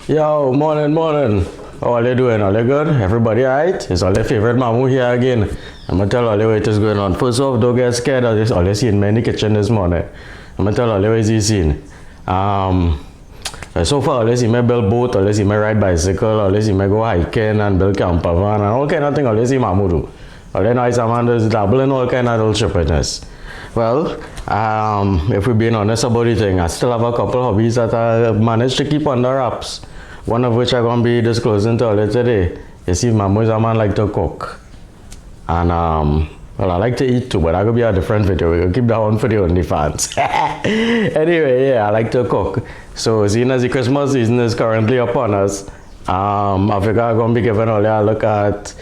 Yo, morning, morning. How are you doing? All you good? Everybody alright? It's all your favorite Mamoo here again. I'm gonna tell all you what is going on. First off, don't get scared of this. All you see in my kitchen this morning. I'm gonna tell all you what you seen. So far, all you see me build boat, all you see me ride bicycle, all you see me go hiking and build camper van and all kind of things. All you see Mamoo do. All you know is a man does dabble in all kind of little stupidness. Well, if we're being honest about the thing, I still have a couple hobbies that I managed to keep under wraps. One of which I'm going to be disclosing to all you today. You see, Mamoo is a man like to cook. And, well, I like to eat too, but that could be a different video. We'll keep that one for the OnlyFans. Anyway, yeah, I like to cook. So, seeing as the Christmas season is currently upon us, I figure I'm going to be giving all you a look at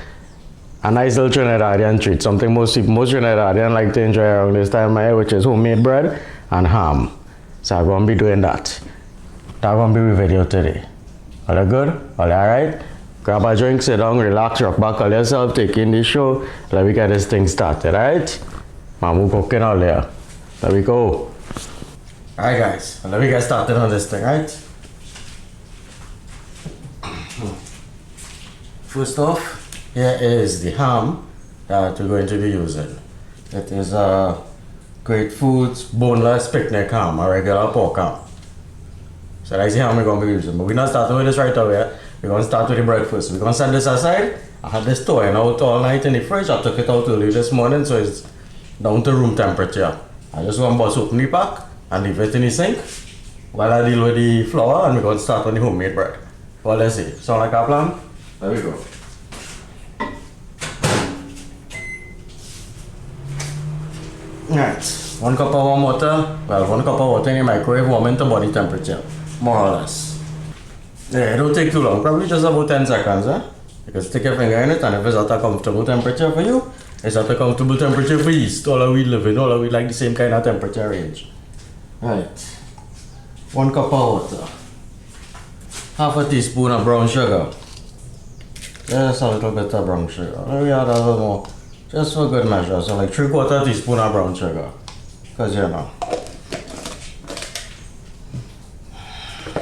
a nice little Trinidadian treat. Something most Trinidadian like to enjoy around this time of year, which is homemade bread and ham. So, I'm going to be doing that. That's going to be the video today. All you good? All you alright? Grab a drink, sit down, relax, rock back on yourself, take in the show. Let me get this thing started, alright? Mamoo cooking all there. There we go. Alright guys, let me get started on this thing, right? First off, here is the ham that we're going to be using. It is a Great Foods boneless picnic ham, a regular pork ham. So that's the ham we're going to be using. But we're not starting with this right away. We're going to start with the bread first. We're going to set this aside. I had this toy out all night in the fridge. I took it out early this morning, so it's down to room temperature. I just want to bust open the pack and leave it in the sink while I deal with the flour, and we're going to start on the homemade bread. Well, let's see. Sound like a plan? There we go. Alright, 1 cup of warm water. Well, 1 cup of water in the microwave, warming to body temperature. More or less. Yeah, it don't take too long, probably just about 10 seconds, eh? You can stick your finger in it, and if it's at a comfortable temperature for you, it's at a comfortable temperature for yeast. All of we live in, all of we like the same kind of temperature range. Right. 1 cup of water. Half a teaspoon of brown sugar. Just a little bit of brown sugar. Maybe add a little more. Just for good measure, so like 3/4 teaspoon of brown sugar. Because you know.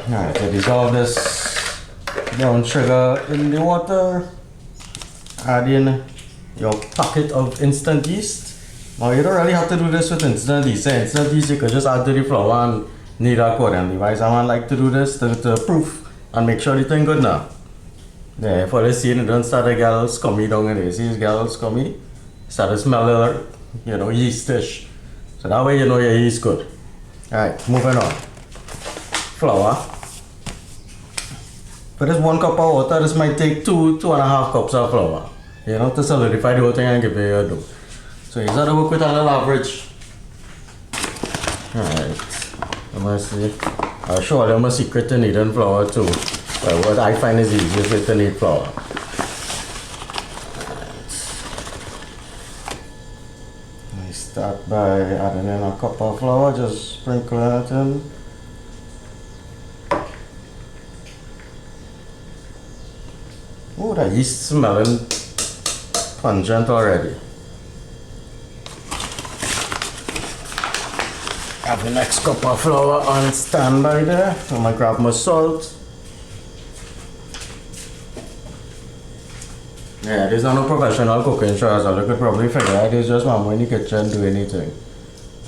Alright, so dissolve this brown sugar in the water. Add in your packet of instant yeast. Now you don't really have to do this with instant yeast. Instant yeast you could just add to the flour and knead accordingly. Why someone like to do this to proof and make sure the thing good now. Yeah, for the scene it don't start to get scummy down in there. See it's get scummy? Start to smell like, you know, yeastish. So that way you know your yeast good. Alright, moving on. Flour. For this 1 cup of water, this might take 2.5 cups of flour. You know, to solidify the whole thing and give you your dough. So you gotta work with a little average. Alright, let me see. I'll show you my secret to kneading flour too. But what I find is easiest way to knead flour. I start by adding in a cup of flour, just sprinkling it in. Oh, the yeast smelling pungent already. Have the next cup of flour on standby there. I'm gonna grab my salt. Yeah, this is not no professional cooking show, so you could probably figure out it's just Mamoo in the kitchen do anything.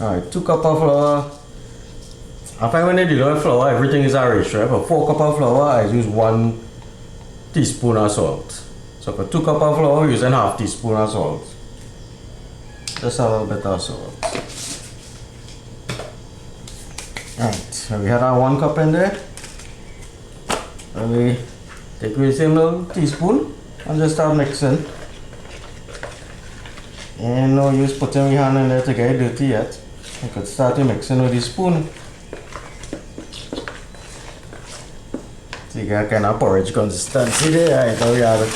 Alright, 2 cups of flour. I find when they deal with flour, everything is a ratio. For 4 cups of flour, I use 1 teaspoon of salt. So for 2 cups of flour, using half teaspoon of salt. Just a little bit of salt. Alright, so we had our 1 cup in there. And we take the same little teaspoon and just start mixing. And no use putting my hand in there to get it dirty yet. I could start mixing with the spoon. So you get kind of porridge consistency there. Right, so we add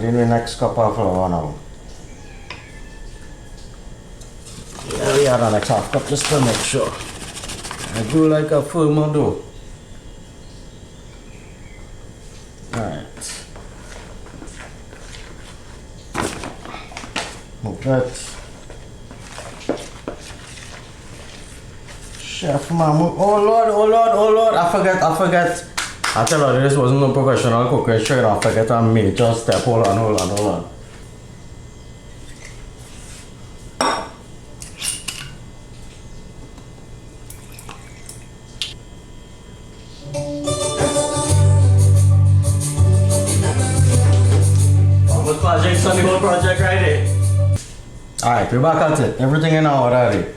in the next cup of flour now. Yeah, we add the next half cup just to make sure. I do like a firmer dough. Alright. Move that. Chef Mamoo. Oh Lord, oh Lord, oh Lord. I forget. I tell you, this wasn't no professional cooking straight off. Forget a major step. Hold on. Almost project on the whole project right here. Alright, we're back at it. Everything in order already.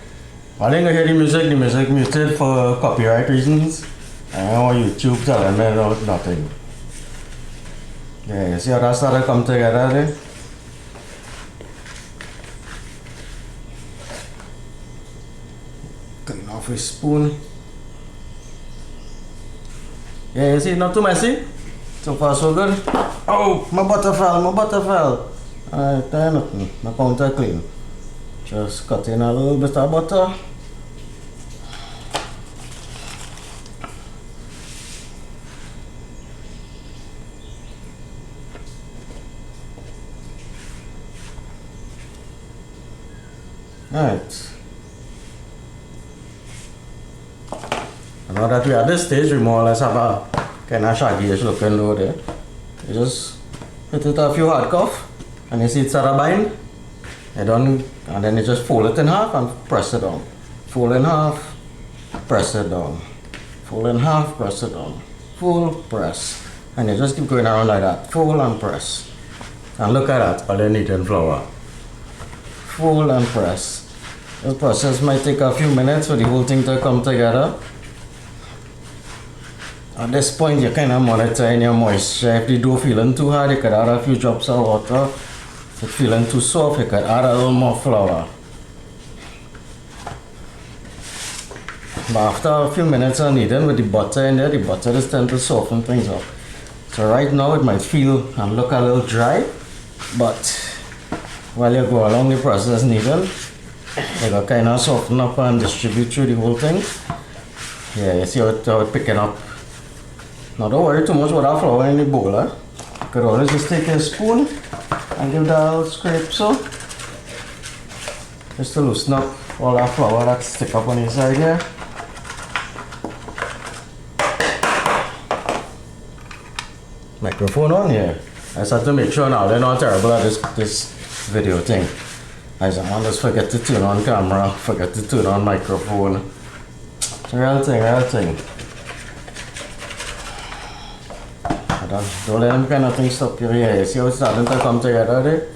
I didn't hear the music muted for copyright reasons. I don't want YouTube telling me about nothing. Yeah, you see how that started to come together there? Clean off with spoon. Yeah, you see, not too messy. So far so good. Oh, my butter fell. Alright, try nothing. My counter clean. Just cut in a little bit of butter. Alright. Now that we are at this stage, we more or less have a kind of shaggy-ish looking dough there. You just hit it a few hard cuff, and you see it start to bind. You done, and then you just fold it in half and press it down. Fold in half, press it down. Fold in half, press it down. Fold, press. And you just keep going around like that. Fold and press. And look at that, all you need in flour. Fold and press. This process might take a few minutes for the whole thing to come together. At this point, you're kind of monitoring your moisture. If the dough feeling too hard, you could add a few drops of water. If it's feeling too soft, you could add a little more flour. But after a few minutes of kneading with the butter in there, the butter just tends to soften things up. So right now, it might feel and look a little dry, but while you go along the process kneading, you got kind of soften up and distribute through the whole thing. Yeah, you see how it's picking up. Now don't worry too much about that flour in the bowl. You could always just take a spoon and give that a little scrape so. Just to loosen up all that flour that stick up on the side here. Microphone on here. I just have to make sure now they're not terrible at this video thing. I just forget to turn on camera, forget to turn on microphone. Real thing. Don't let them kind of thing stop your hair. See how it's starting to come together there?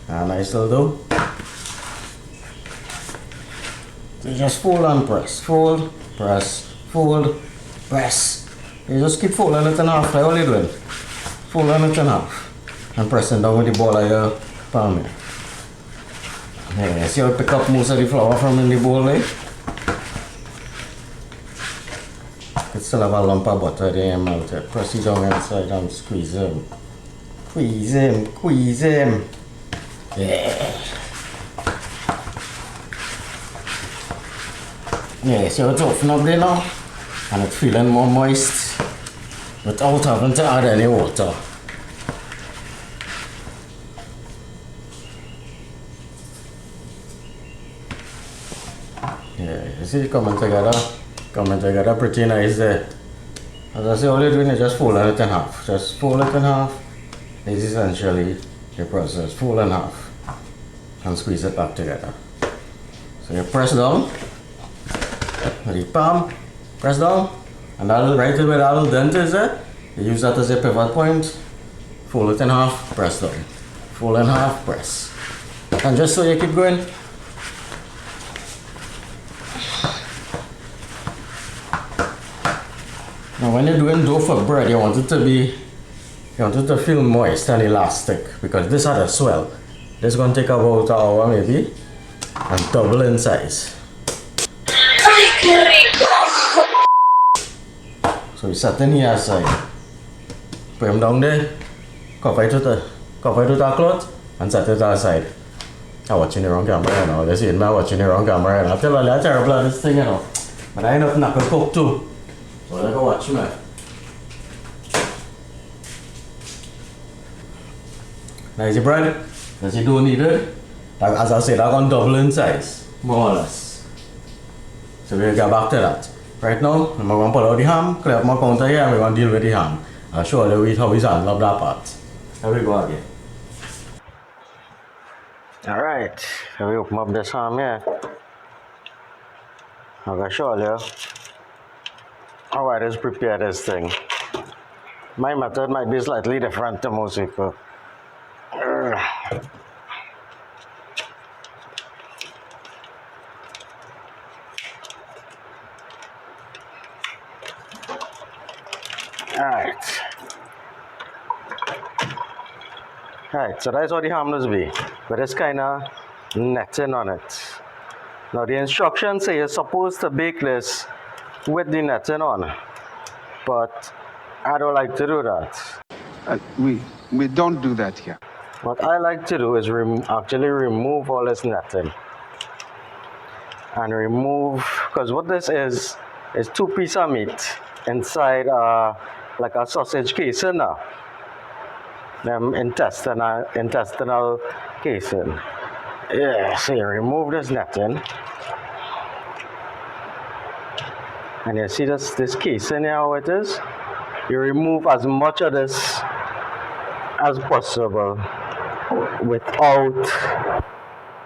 And nice little dough. So you just fold and press. Fold, press, fold, press. You just keep folding it in half. That's all you're doing. Folding it in half. And pressing down with the ball of your palm here. Yeah, see how I pick up most of the flour from in the bowl there? It still have a lump of butter there and melt it. Press it down inside and squeeze him. Squeeze him. Yeah. Yeah, so it's open up there now. And it's feeling more moist without having to add any water. Yeah, you see it coming together pretty nice there. As I say, all you're doing is just fold it in half. Just fold it in half. This is essentially the process. Fold in half and squeeze it back together. So you press down with the palm, press down, and that'll right where that little dent is there. You use that as a pivot point. Fold it in half, press down. Fold in half, press. And just so you keep going. Now when you're doing dough for bread, you want it to feel moist and elastic, because this had a swell. This is going to take about an hour maybe, and double in size. So we set in here aside. Put him down there, cover it with a cloth, and set it aside. I'm watching the wrong camera right now. They see me watching the wrong camera right now. I tell you, I'm terrible at this thing, you know. But I end up not going to cook too. So let go watch me. Nice bread. Does you don't need it? As I said, I'm going to double in size, more or less. So we'll get back to that. Right now, I'm going to pull out the ham, clear up my counter here, and we're going to deal with the ham. I'll show you how we handle that part. Here we go again. Alright, so we open up this ham here. I'm going to show you how I just prepare this thing. My method might be slightly different to most people. Alright, so that's how the ham does be, with this kind of netting on it. Now the instructions say you're supposed to bake this with the netting on, but I don't like to do that. We don't do that here. What I like to do is actually remove all this netting. And remove, because what this is 2 pieces of meat inside like a sausage casing now. Intestinal casing. Yeah, so you remove this netting. And you see this casing here, how it is? You remove as much of this as possible without,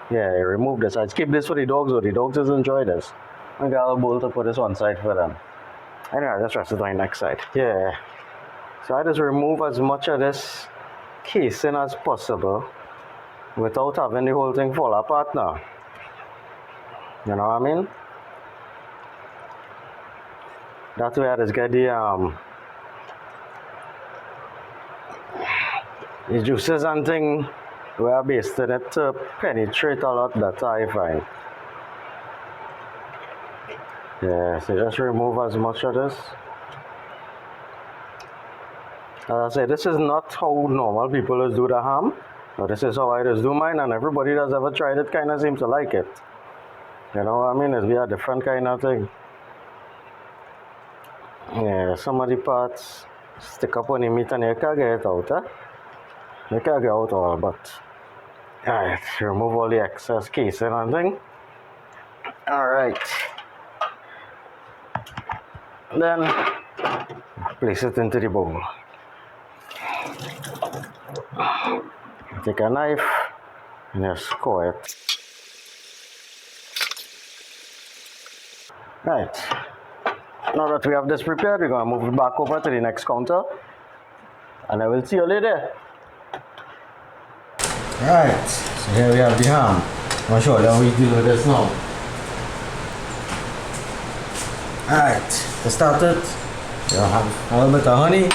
yeah, you remove this. I keep this for the dogs, so the dogs just enjoy this. I got a bowl to put this one side for them. Anyway, I just rest it on the next side. Yeah. So I just remove as much of this casing as possible without having the whole thing fall apart now. You know what I mean? That way I just get the juices and thing where I basted it to penetrate a lot better, I find. Yeah, so just remove as much of this. As I say, this is not how normal people just do the ham, but this is how I just do mine, and everybody that's ever tried it kind of seems to like it. You know what I mean? It's be a different kind of thing. Yeah, some of the parts stick up on the meat and you can't get it out, eh? You can't get out all, but alright, remove all the excess casing and thing. Alright. Then place it into the bowl. Take a knife and just core it. Right. Now that we have this prepared, we're going to move it back over to the next counter, and I will see you later. Right, so here we have the ham. I'm going to show you how we deal with this now. Alright, to start it, you have a little bit of honey.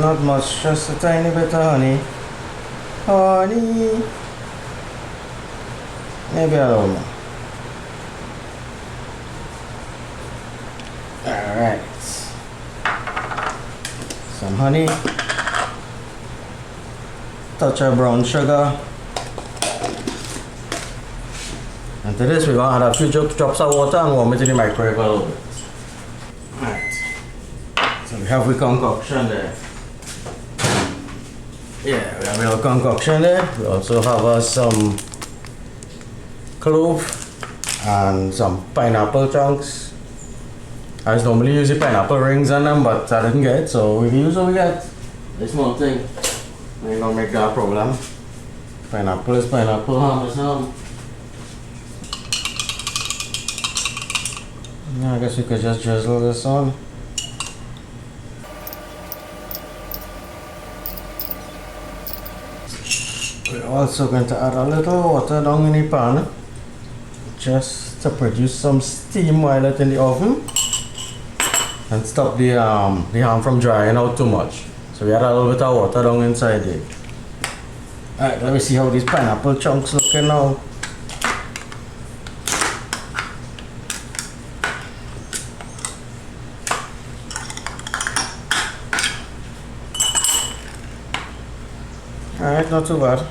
Not much, just a tiny bit of honey. Honey. Maybe a little more. Alright. Some honey. Touch of brown sugar. And to this we're going to add a few drops of water and warm it in the microwave a little bit. Alright. So we have the concoction there. Yeah, we have a little concoction there. We also have some clove and some pineapple chunks. I just normally use the pineapple rings on them, but I didn't get it, so we use what we get. This small thing. Ain't gonna make that a problem. Pineapple is pineapple, ham is ham. Yeah, I guess we could just drizzle this on. We're also going to add a little water down in the pan just to produce some steam while it's in the oven and stop the ham from drying out too much. So we add a little bit of water down inside it. Alright, let me see how these pineapple chunks looking now. Alright, not too bad.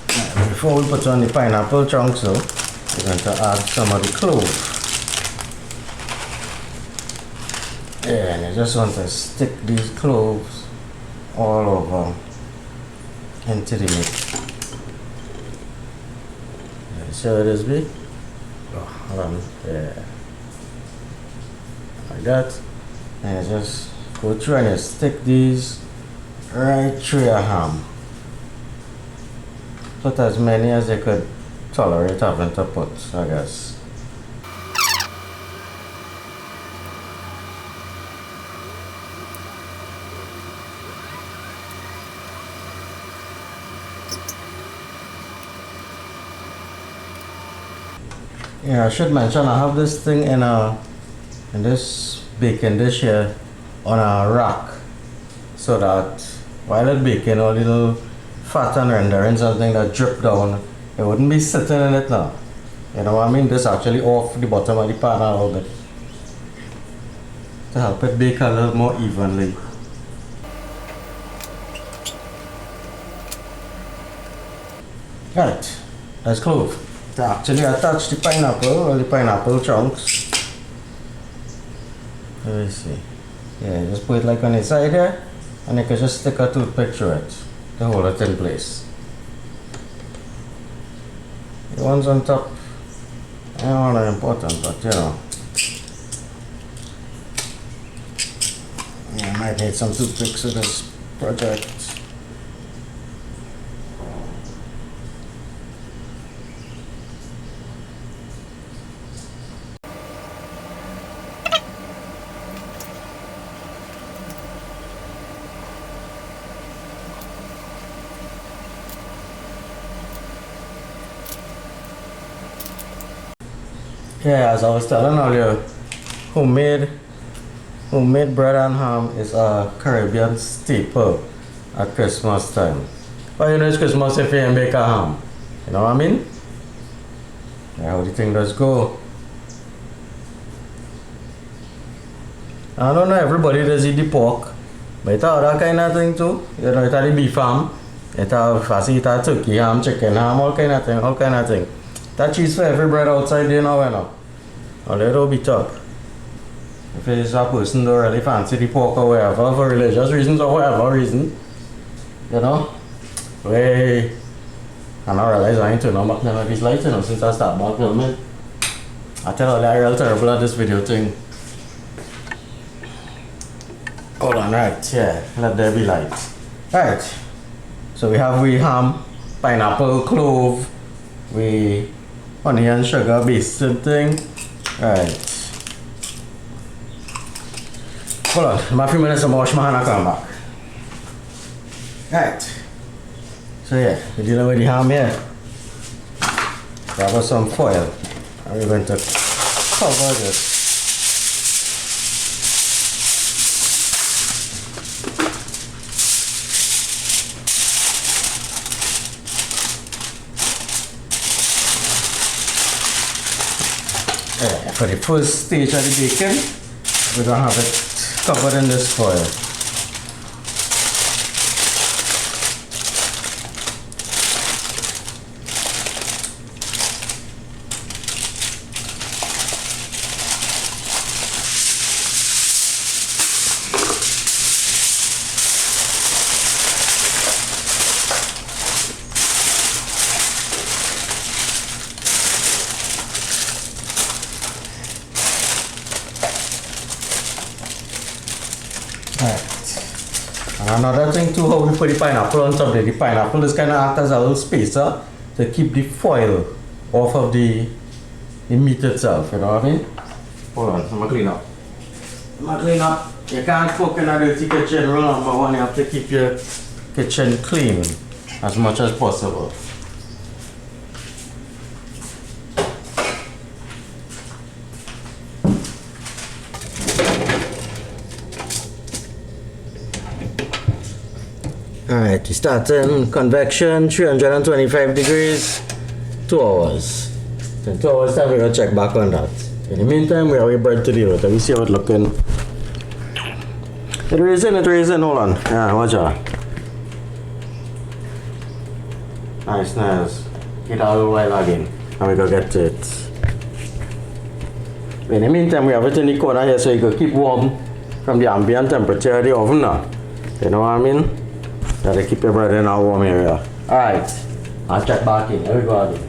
Right, before we put on the pineapple chunks though, we're going to add some of the clove. Yeah, and I just want to stick these cloves all over into the meat. Yeah, see how it is, B? Hold on. Yeah. Like that. And you just go through and you stick these right through your ham. Put as many as you could tolerate having to put, I guess. Yeah, I should mention I have this thing in this baking dish here on a rack, so that while it's baking, all little fat and renderings and things that drip down, it wouldn't be sitting in it now. You know what I mean? This actually off the bottom of the pan a little bit to help it bake a little more evenly. Right, let's clove. To actually attach the pineapple or the pineapple chunks. Let me see. Yeah, just put it like on the side there, and you can just stick a toothpick through it to hold it in place. The ones on top are not important, but you know. Yeah, I might need some toothpicks for this project. Yeah, as I was telling earlier, homemade bread and ham is a Caribbean staple at Christmas time. But you know it's Christmas if you ain't make a ham. You know what I mean? Yeah, how the thing does go. I don't know everybody does eat the pork, but it's other kind of thing too. You know, it's the beef ham, it's a turkey ham, chicken ham, all kind of thing. That cheese for every bread outside there now, you know. A little bit up. If it's a person who really fancy the pork or whatever, for religious reasons or whatever reason, you know, I don't realize I ain't turn on back none of these lights, you know, since I started back filming. I tell you, I'm real terrible at this video thing. Hold on, right, yeah, let there be light. Right, so we have ham, pineapple, clove, honey and sugar basted thing. Right. Hold on, my few minutes to wash my hand and come back. Right. So yeah, we're dealing with the ham here. Grab us some foil. And we're going to cover this. Yeah, for the first stage of the baking, we're going to have it covered in this foil. And another thing too, how we put the pineapple on top there. The pineapple is kind of act as a little spacer to keep the foil off of the meat itself, you know what I mean? Hold on, I'm gonna clean up. You can't cook in a dirty kitchen, rule number one, you have to keep your kitchen clean as much as possible. Alright, you start in convection, 325 degrees, 2 hours. In 2 hours time, we're going to check back on that. In the meantime, we have our bread to deal with. Let me see how it's looking. It raising, hold on. Yeah, watch out. Nice. Get out of the while again. And we go get to it. In the meantime, we have it in the corner here so you can keep warm from the ambient temperature of the oven now. You know what I mean? Gotta keep your bread in a warm area. Alright, I'll check back in. Here we go again.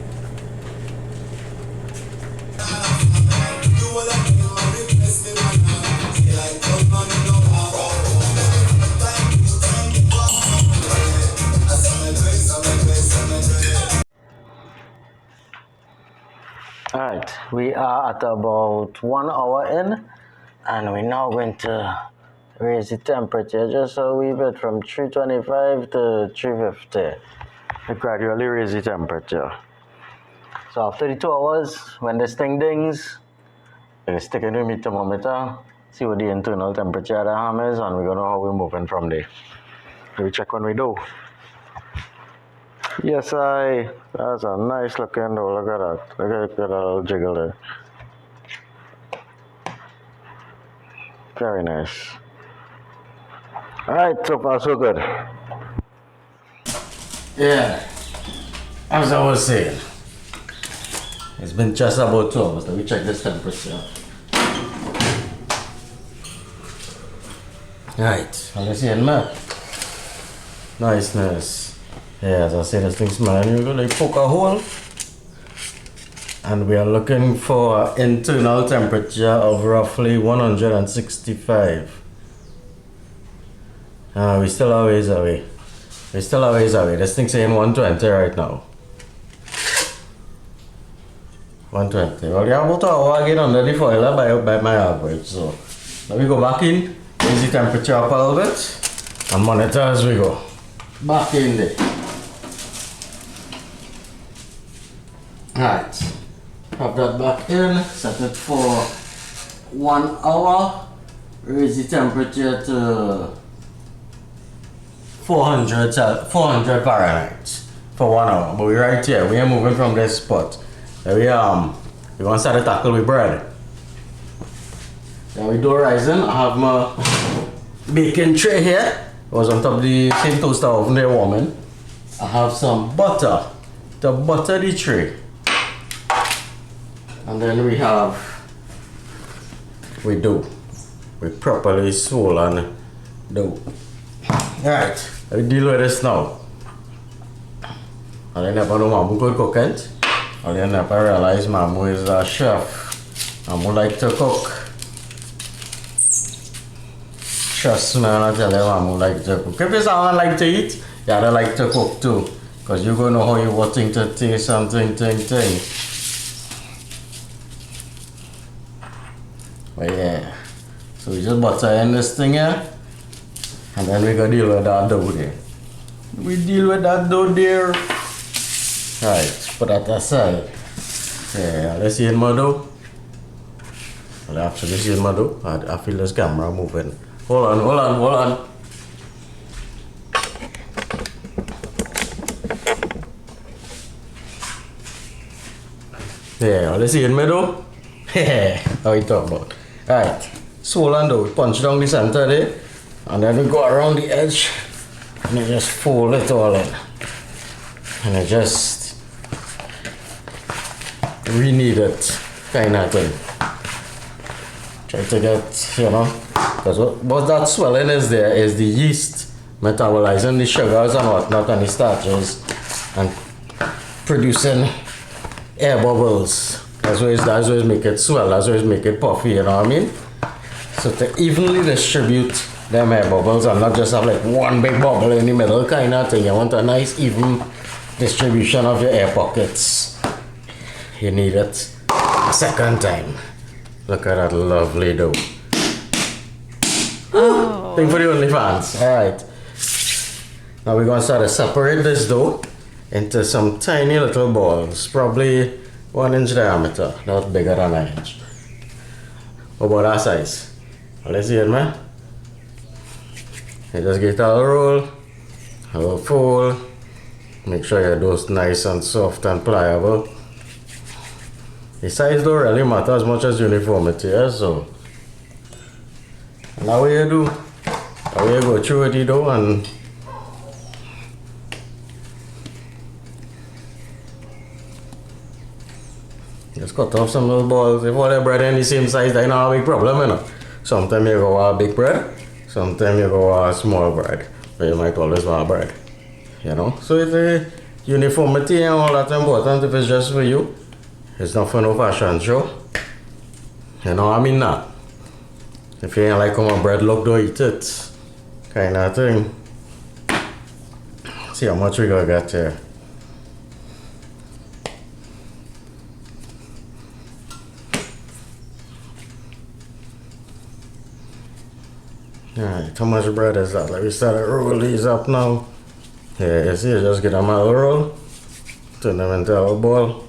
we are at about 1 hour in, and we're now going to raise the temperature just a wee bit from 325 to 350. We gradually raise the temperature. So after the 2 hours, when this thing dings, we stick it with the thermometer, see what the internal temperature of the ham is, and we're gonna know how we're moving from there. We check when we do. Yes, that's a nice looking though. Look at that. Look at that little jiggle there. Very nice. Alright, so far so good. Yeah, as I was saying, it's been just about 2 hours. Let me check this temperature. Right, let's see in there. Nice. Yeah, as I say, this thing smelling, you're gonna poke a hole. And we are looking for an internal temperature of roughly 165. We still are ways away. This thing's saying 120 right now. 120. Well, yeah, about an hour again under the foil by my average. So let me go back in, raise the temperature up a little bit, and monitor as we go. Back in there. Alright. Have that back in, set it for 1 hour, raise the temperature to 400 Fahrenheit for 1 hour. But we're right here, we are moving from this spot. We're gonna start to tackle with bread. Then we do rising. I have my baking tray here. It was on top of the same toaster oven there warming. I have some butter to butter the tray. And then we properly swollen dough. Alright, let me deal with this now. I never know Mamoo could cook it. I never realized Mamoo is a chef. Mamoo like to cook. Trust me, I tell you, Mamoo like to cook. If it's someone like to eat, you gotta like to cook too. Because you're gonna know how you want things to taste something. But yeah, so we just butter in this thing here, and then we gonna deal with that dough there. Right, put that aside. Yeah, let's see in my dough. Well, actually see in my dough. I feel this camera moving. Hold on. Yeah, let's see in my dough. How you talk about? Alright, swollen dough, punch down the center there, and then we go around the edge, and you just fold it all in, and you just re-knead it, kind of thing. Try to get, because what that swelling is there is the yeast metabolizing the sugars and whatnot and the starches and producing air bubbles. That's why make it swell, that's why make it puffy, you know what I mean? So to evenly distribute them air bubbles and not just have like one big bubble in the middle kind of thing. You want a nice even distribution of your air pockets. You need it a second time. Look at that lovely dough. Oh. Thing for the OnlyFans. Alright. Now we're going to start to separate this dough into some tiny little balls. Probably 1 inch diameter, not bigger than an inch. About that size. Let's see it, man. You just get a little roll, a little fold. Make sure your dough's nice and soft and pliable. The size don't really matter as much as uniformity, yeah? So now what you do, now you go through with the dough and just cut off some little balls. If all the bread in the same size, then not a big problem, Sometimes you go want big bread, sometimes you go want small bread. But you might always want bread, So it's the uniformity and all that important if it's just for you. It's not for no fashion show. You know what I mean now? If you ain't like how my bread look, don't eat it. Kind of thing. See how much we gonna get here. How much bread is that? Let me start to roll these up now. Yeah, you see, just get them all roll. Turn them into a ball.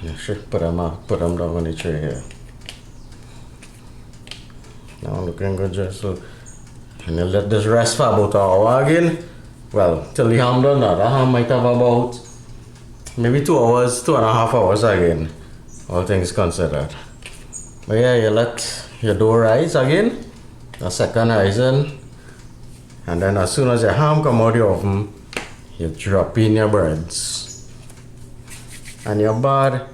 You should put them down on the tray here. Now looking good just so. And you let this rest for about an hour again. Well, till the ham done that. The ham might have about maybe 2 hours, 2.5 hours again. All things considered. But yeah, you let your dough rise again. A second rising. And then as soon as your ham come out the oven, you drop in your breads. And your bad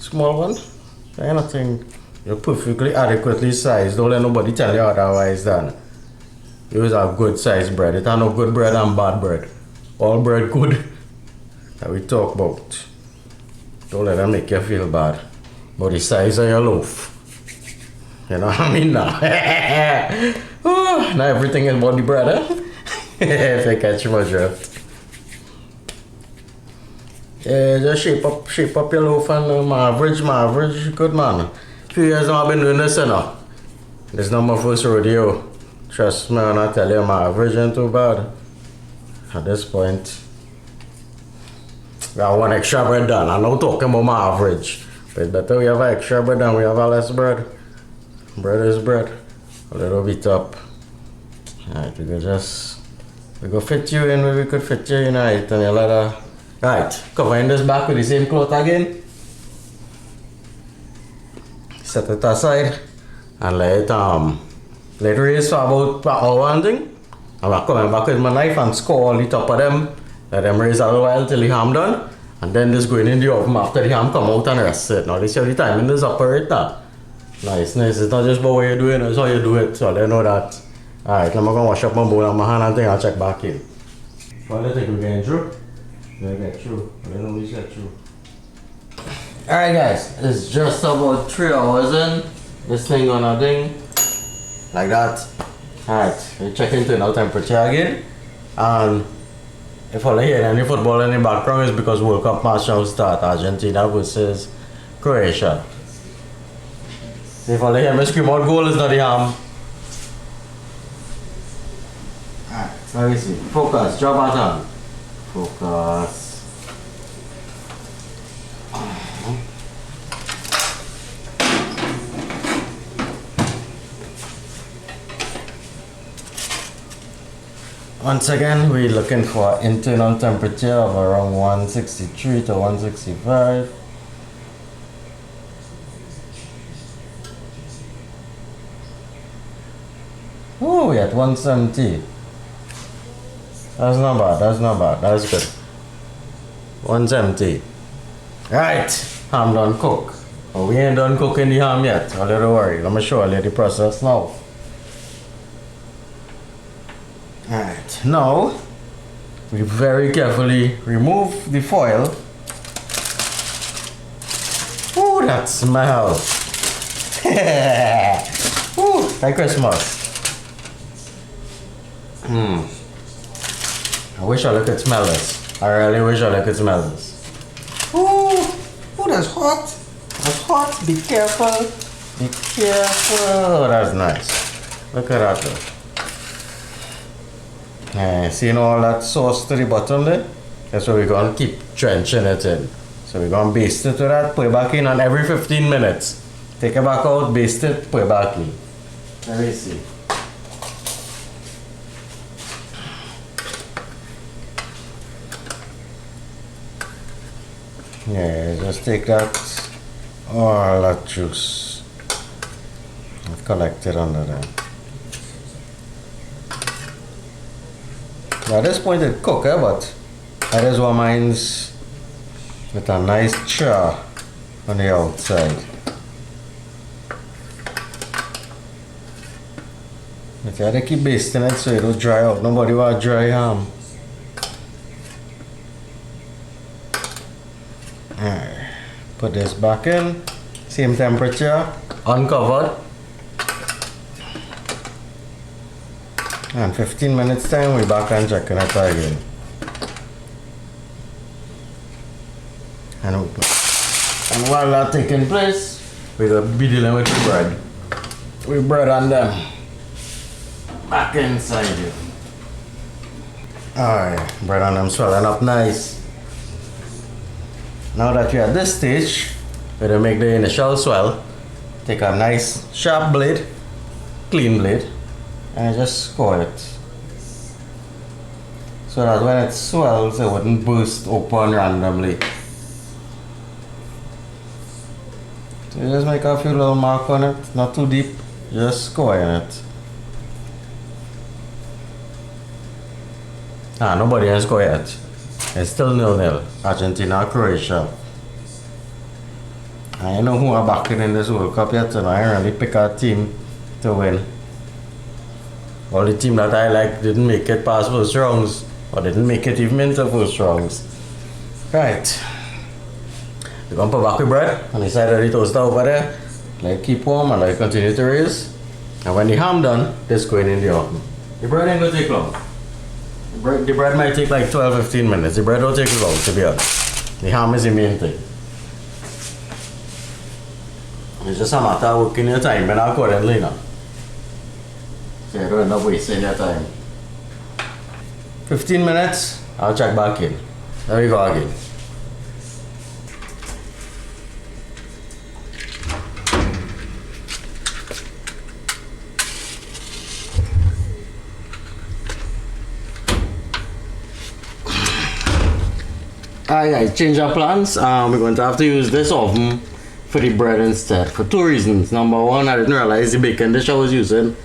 small one, kind of thing, you're perfectly adequately sized. Don't let nobody tell you otherwise then. Use a good sized bread. It ain't no good bread and bad bread. All bread good that we talk about. Don't let them make you feel bad about the size of your loaf. You know what I mean now? Oh, now everything is about the bread, eh? If I catch my drift. Yeah, just shape up your loaf and my average, good man. Few years now I've been doing this, you know. This is not my first rodeo. Trust me when I tell you my average ain't too bad. At this point, we have one extra bread done. I'm not talking about my average. But it's better we have an extra bread than we have a less bread. Bread is bread. A little bit up. Alright, we go fit you in where we could fit you in, right? And you let her. Right, covering this back with the same cloth again. Set it aside and let it raise for about an hour and thing. I'm coming back with my knife and score all the top of them. Let them raise a little while till the ham done. And then just going in the oven after the ham come out and rest it. Now this is the timing is operator. Nice. It's not just about what you're doing, it's how you do it. So let know that. Alright, I'm gonna wash up my bowl and my hand and thing, I'll check back in. What do you think we're getting through? We're getting through. I don't know we get through. Alright guys, it's just about 3 hours in. This thing gonna ding. Like that. Alright, we check into now temperature again. And if I hear any football in the background, it's because World Cup match now start. Argentina versus Croatia. If I hear me scream out goal, it's not the ham. Alright, let me see. Focus, drop button. Focus. Once again, we're looking for internal temperature of around 163 to 165. Oh, we're at 170. That's not bad, that's good. 170. Right, ham done cook. Oh, we ain't done cooking the ham yet, a little worry. Let me show you the process now. Alright, now we very carefully remove the foil. Ooh, that smell! Ooh, like Christmas. I wish I could smell this. I really wish I could smell this. Ooh, that's hot. That's hot. Be careful. Be careful. Oh, that's nice. Look at that though. Seeing all that sauce to the bottom there? That's what we're going to keep drenching it in. So we're going to baste it with that, put it back in, and every 15 minutes, take it back out, baste it, put it back in. Let me see. Yeah, just take that, all that juice, and collect it under there. Now at this point it cooked, but I just want mine's with a nice char on the outside. But you have to keep basting it so it don't dry out. Nobody want dry ham. Alright, put this back in, same temperature, uncovered. And 15 minutes time, we're back and checking it again. And while that's taking place, we're going to be dealing with the bread. We bread on them. back inside it. Alright, bread and them swelling up nice. Now that you're at this stage, we're gonna make the initial swell. Take a nice sharp blade, clean blade, and just score it. So that when it swells, it wouldn't burst open randomly. So you just make a few little marks on it, not too deep, just scoring it. Nobody has scored yet. It's still 0-0. Argentina, Croatia. I know who are backing in this World Cup yet, and I really pick a team to win. All the team that I like didn't make it past first rounds, or didn't make it even into first rounds. Right. We're gonna put back the bread on the side of the toaster over there. Let it keep warm and let it continue to raise. And when the ham done, this going in the oven. The bread ain't gonna take long. The bread might take like 12-15 minutes. The bread don't take long, to be honest. The ham is the main thing. It's just a matter of working your time and accordingly now. So you don't end up wasting your time. 15 minutes, I'll check back in. There we go again. Alright, change our plans. We're going to have to use this oven for the bread instead for two reasons. Number one, I didn't realize the baking dish I was using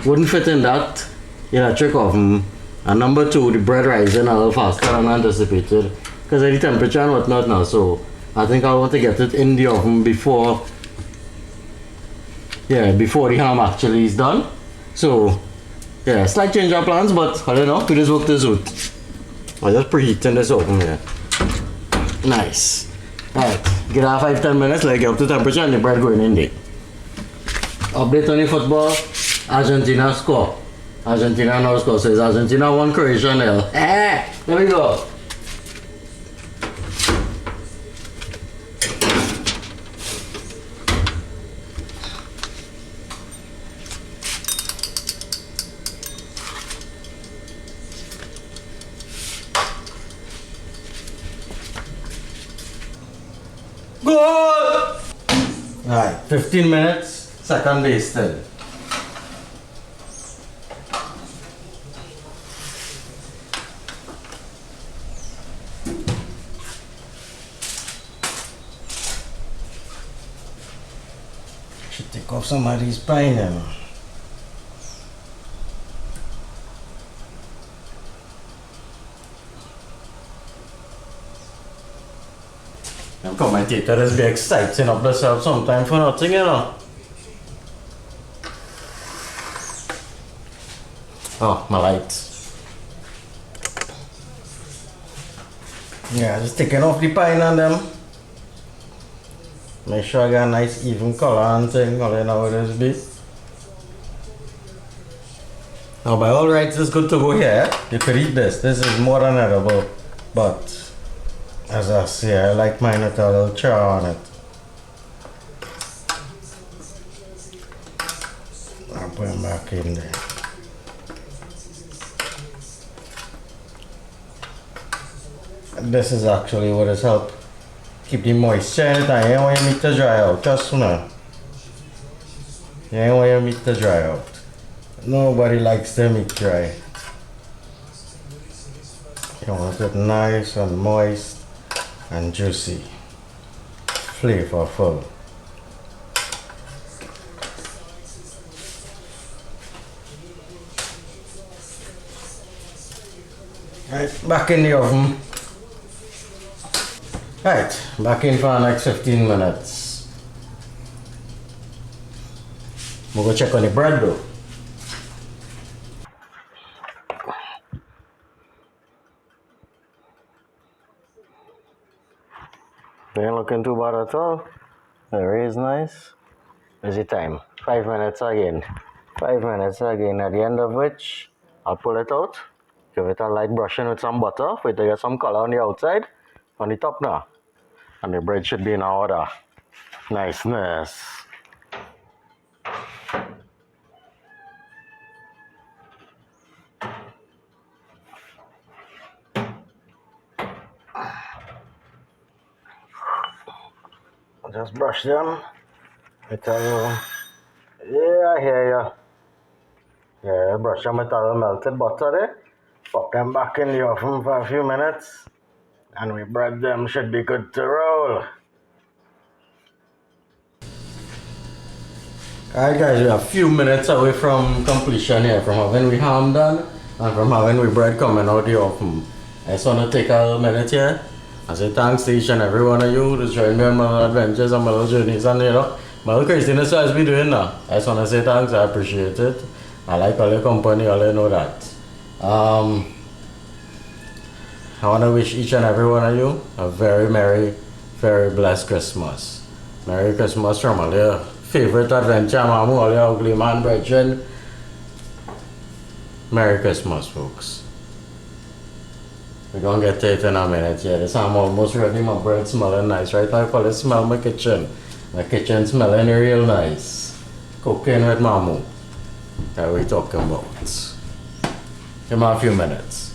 wouldn't fit in that electric oven. And number two, the bread rising a little faster than anticipated because of the temperature and whatnot now. So I think I want to get it in the oven before the ham actually is done. So yeah, slight change of plans, but I don't know, we just work this out. I'm just preheating this oven here. Nice. Alright, give it 5-10 minutes, like get up to temperature and the bread going in there. Update on the football, Argentina score. Argentina now score, so it's Argentina 1, Croatia 0. There we go. Goal! Alright, 15 minutes, second base still. Should take off some of these pine now. Them commentators be exciting up themselves sometime for nothing, you know. Oh, my lights. Yeah, just taking off the pine on them. Make sure I got a nice even color and thing, all you know what it be. Now by all rights it's good to go here. You could eat this. This is more than edible. But as I say, I like mine with a little char on it. I'll put them back in there. And this is actually what has helped keep the moisture in it. I ain't want your meat to dry out, trust me. You ain't want your meat to dry out. Nobody likes their meat dry. You want it nice and moist and juicy, flavorful. Right, back in the oven. Right, back in for the next 15 minutes. We'll go check on the bread though. They ain't looking too bad at all. The ray is nice. Is the time? 5 minutes again. 5 minutes again, at the end of which I'll pull it out. Give it a light brushing with some butter. Wait till you get some color on the outside. On the top now. And the bread should be in order. Niceness. just brush them. I tell you. Yeah, I hear you. Yeah, brush them with a little melted butter there. Pop them back in the oven for a few minutes. And we bread them should be good to roll. Alright guys, we're a few minutes away from completion here, from having we ham done and from having we bread coming out the oven. I just want to take a little minute here and say thanks to each and every one of you to join me on my little adventures and my little journeys and my little craziness as we doing now. I just want to say thanks, I appreciate it. I like all your company, all you know that. I want to wish each and every one of you a very merry, very blessed Christmas. Merry Christmas from all your favorite adventure, Mamoo, all your ugly man, brethren. Merry Christmas, folks. We're gonna get to it in a minute. Yeah, this I'm almost ready. My bread smelling nice, right? I call it smell my kitchen. My kitchen smelling real nice. Cooking with Mamoo. That we talking about. Give me a few minutes.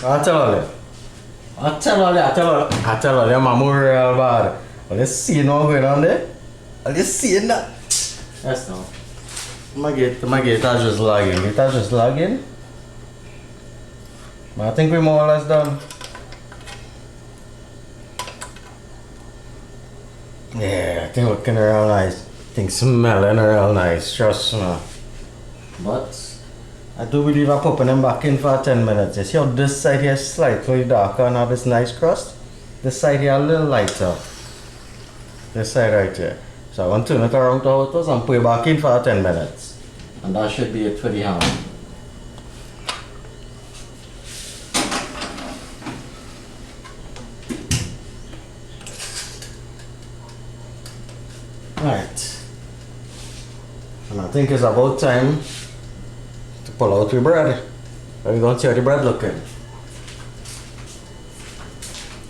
I tell all you, Mamoo real bad. Let's see what's going on there. Let's see that. Yes, no. My gate is just lagging. It is just lagging. But I think we're more or less done. Yeah, I think looking real nice. I think smelling real nice, trust me. But I do believe I'm popping them back in for 10 minutes. You see how this side here is slightly darker and have this nice crust? This side here a little lighter. This side right here. So I'm going to turn it around to how it was and put it back in for 10 minutes. And that should be it for the ham. Right. And I think it's about time to pull out your bread. Are you going to see how the bread looking?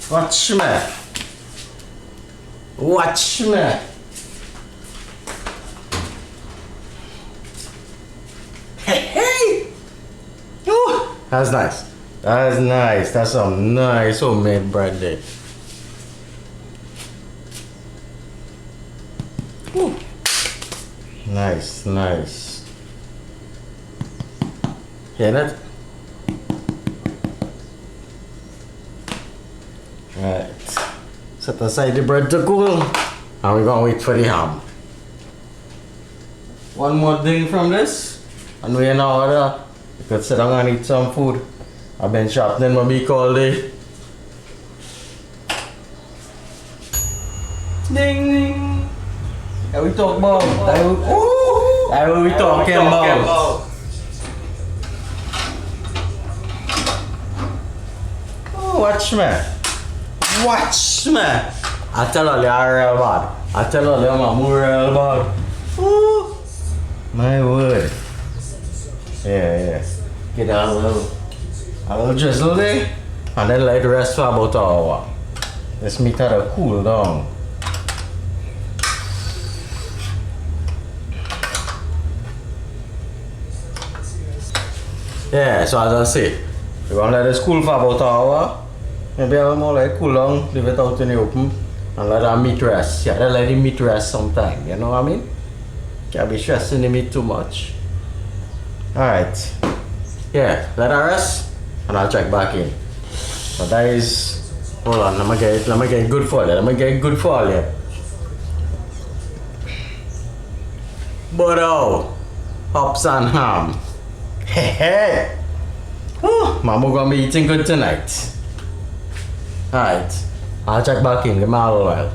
Watch me. Watch me. Hey! Ooh, that's nice. That's nice. That's some nice homemade bread there. Ooh. Nice, nice. Hear that? Right. Set aside the bread to cool. And we're gonna wait for the ham. One more thing from this, and we're in order. You could sit down and eat some food. I've been sharpening my beak all day. Ding ding. That we talk about. That what we talking about. Oh, watch me. Watch me. I tell all you real bad. I tell all you Mamoo real bad. Ooh. My word. Yeah. Get a little drizzle there. And then let it rest for about an hour. This meat had to cool down. Yeah, so as I say, we're gonna let it cool for about an hour. Maybe a little more like cool down, leave it out in the open, and let that meat rest. Yeah, let the meat rest sometime, you know what I mean? Can't be stressing the meat too much. Alright. Yeah, let it rest, and I'll check back in. So that is, hold on, let me get good for you. But hops and ham. Hey. Mamoo gonna be eating good tonight. Alright, I'll check back in, give me a little while.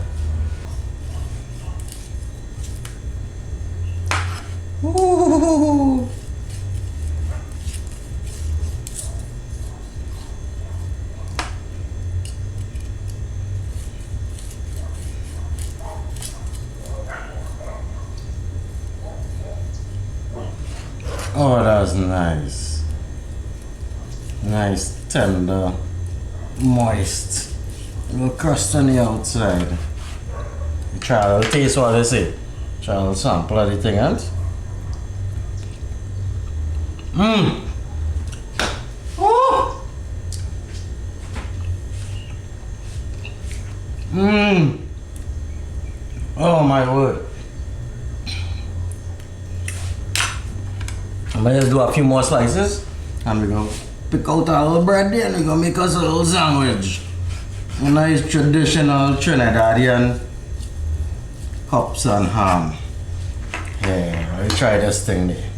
Ooh. Oh, that's nice. Nice, tender, moist. A little crust on the outside. Try a little taste what they say. Try a little sample of the thing, and my word. I'm gonna just do a few more slices and we're gonna pick out our little bread there and we're gonna make us a little sandwich. A nice traditional Trinidadian cups and ham. Yeah, let me try this thing there.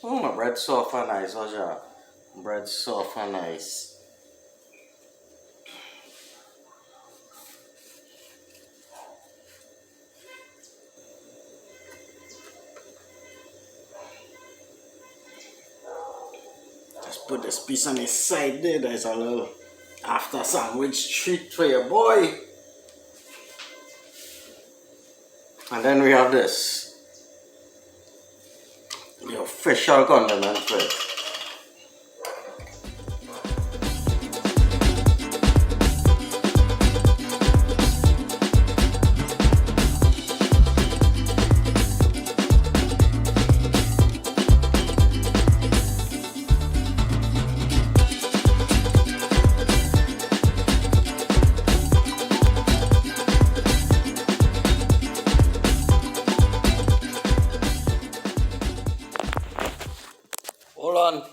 Oh, my bread soft and nice, Oja. Bread soft and nice. Just put this piece on the side there. There's a little after sandwich treat for your boy. And then we have this. The official condiment for it. Hold on.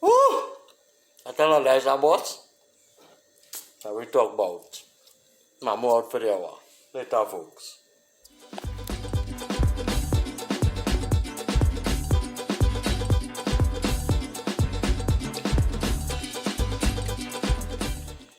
Woo! I tell you guys, boss. That we talk about Mamoo out for the hour. Later, folks.